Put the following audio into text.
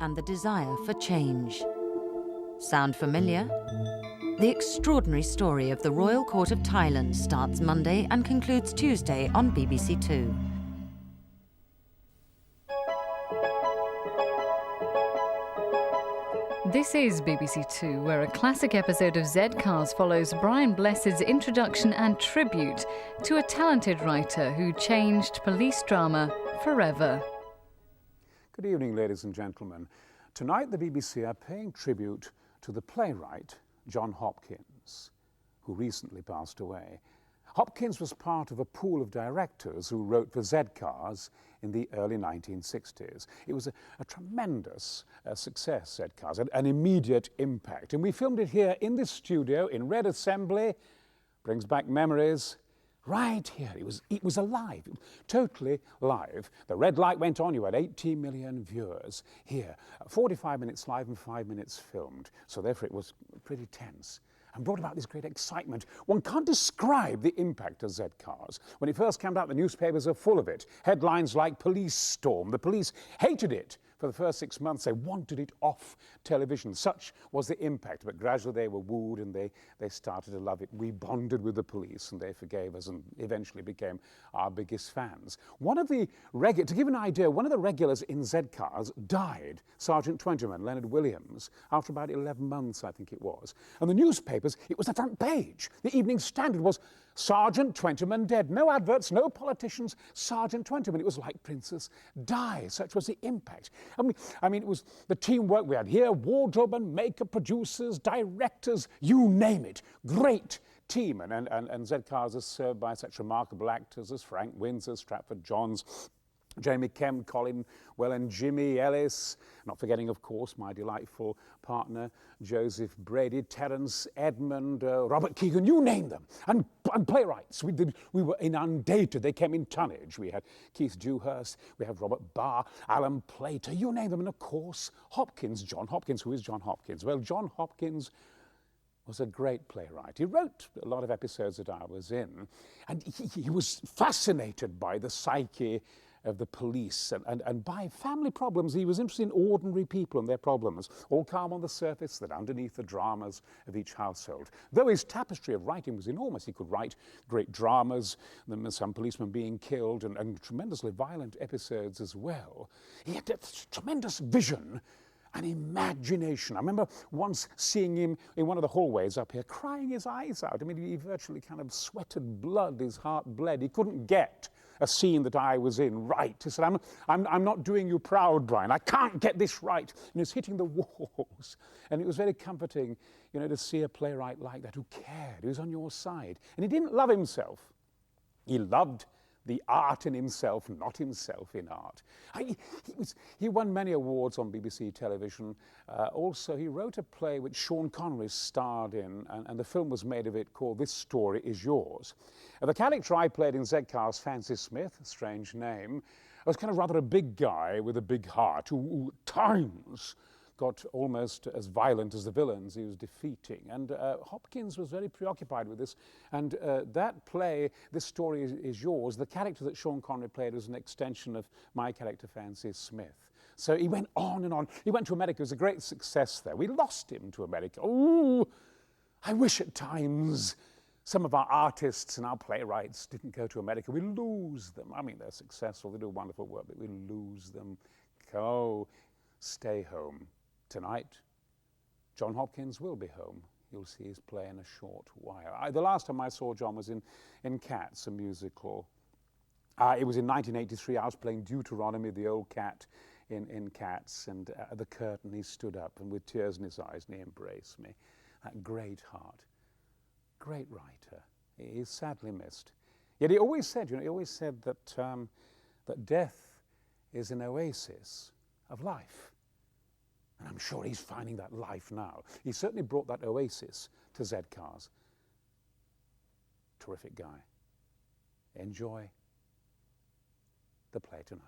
and the desire for change. Sound familiar? The extraordinary story of the Royal Court of Thailand starts Monday and concludes Tuesday on BBC2. This is BBC2, where a classic episode of Z-Cars follows Brian Blessed's introduction and tribute to a talented writer who changed police drama forever. Good evening, ladies and gentlemen. Tonight, the BBC are paying tribute to the playwright John Hopkins, who recently passed away. Hopkins was part of a pool of directors who wrote for Z-Cars in the early 1960s. It was a tremendous success, Z-Cars, an immediate impact. And we filmed it here in this studio in Red Assembly. Brings back memories. Right here, it was alive, totally live. The red light went on, you had 18 million viewers. Here, 45 minutes live and 5 minutes filmed. So therefore it was pretty tense and brought about this great excitement. One can't describe the impact of Z-Cars. When it first came out, the newspapers are full of it. Headlines like police storm. The police hated it. For the first 6 months, they wanted it off television. Such was the impact, but gradually they were wooed and they started to love it. We bonded with the police and they forgave us and eventually became our biggest fans. To give an idea, one of the regulars in Z-Cars died, Sergeant Twentyman, Leonard Williams, after about 11 months, I think it was. And the newspapers, it was the front page. The Evening Standard was Sergeant Twentyman dead. No adverts, no politicians, Sergeant Twentyman. It was like Princess Di. Such was the impact. I mean, it was the teamwork we had here, wardrobe and makeup producers, directors, you name it. Great team. And Z-Cars is served by such remarkable actors as Frank Windsor, Stratford Johns, Jamie Kemp, Colin and Jimmy Ellis, not forgetting, of course, my delightful partner, Joseph Brady, Terence Edmond, Robert Keegan, you name them, and playwrights. We were inundated. They came in tonnage. We had Keith Dewhurst, we have Robert Barr, Alan Plater, you name them, and of course, Hopkins, John Hopkins. Who is John Hopkins? Well, John Hopkins was a great playwright. He wrote a lot of episodes that I was in, and he was fascinated by the psyche of the police and by family problems. He was interested in ordinary people and their problems, all calm on the surface, that underneath the dramas of each household. Though his tapestry of writing was enormous, he could write great dramas, some policemen being killed, and tremendously violent episodes as well. He had a tremendous vision and imagination. I remember once seeing him in one of the hallways up here, crying his eyes out. I mean, he virtually kind of sweated blood, his heart bled. He couldn't get a scene that I was in right. He said, I'm not doing you proud, Brian. I can't get this right. And he was hitting the walls. And it was very comforting, to see a playwright like that who cared, who was on your side. And he didn't love himself. He loved the art in himself, not himself in art. He won many awards on BBC television. Also, he wrote a play which Sean Connery starred in, and the film was made of it, called This Story Is Yours. The character I played in Z-Cars, Fancy Smith, a strange name, was kind of rather a big guy with a big heart who at times got almost as violent as the villains he was defeating. And Hopkins was very preoccupied with this. And that play, This Story Is Yours, the character that Sean Connery played was an extension of my character, Fancy Smith. So he went on and on. He went to America. It was a great success there. We lost him to America. Oh, I wish at times some of our artists and our playwrights didn't go to America. We lose them. I mean, they're successful. They do wonderful work, but we lose them. Go, stay home. Tonight, John Hopkins will be home. You'll see his play in a short while. The last time I saw John was in Cats, a musical. It was in 1983. I was playing Deuteronomy, the old cat, in Cats, and at the curtain he stood up, and with tears in his eyes, and he embraced me. That great heart, great writer. He is sadly missed. Yet he always said, that death is an oasis of life. And I'm sure he's finding that life now. He certainly brought that oasis to Z-Cars. Terrific guy. Enjoy the play tonight.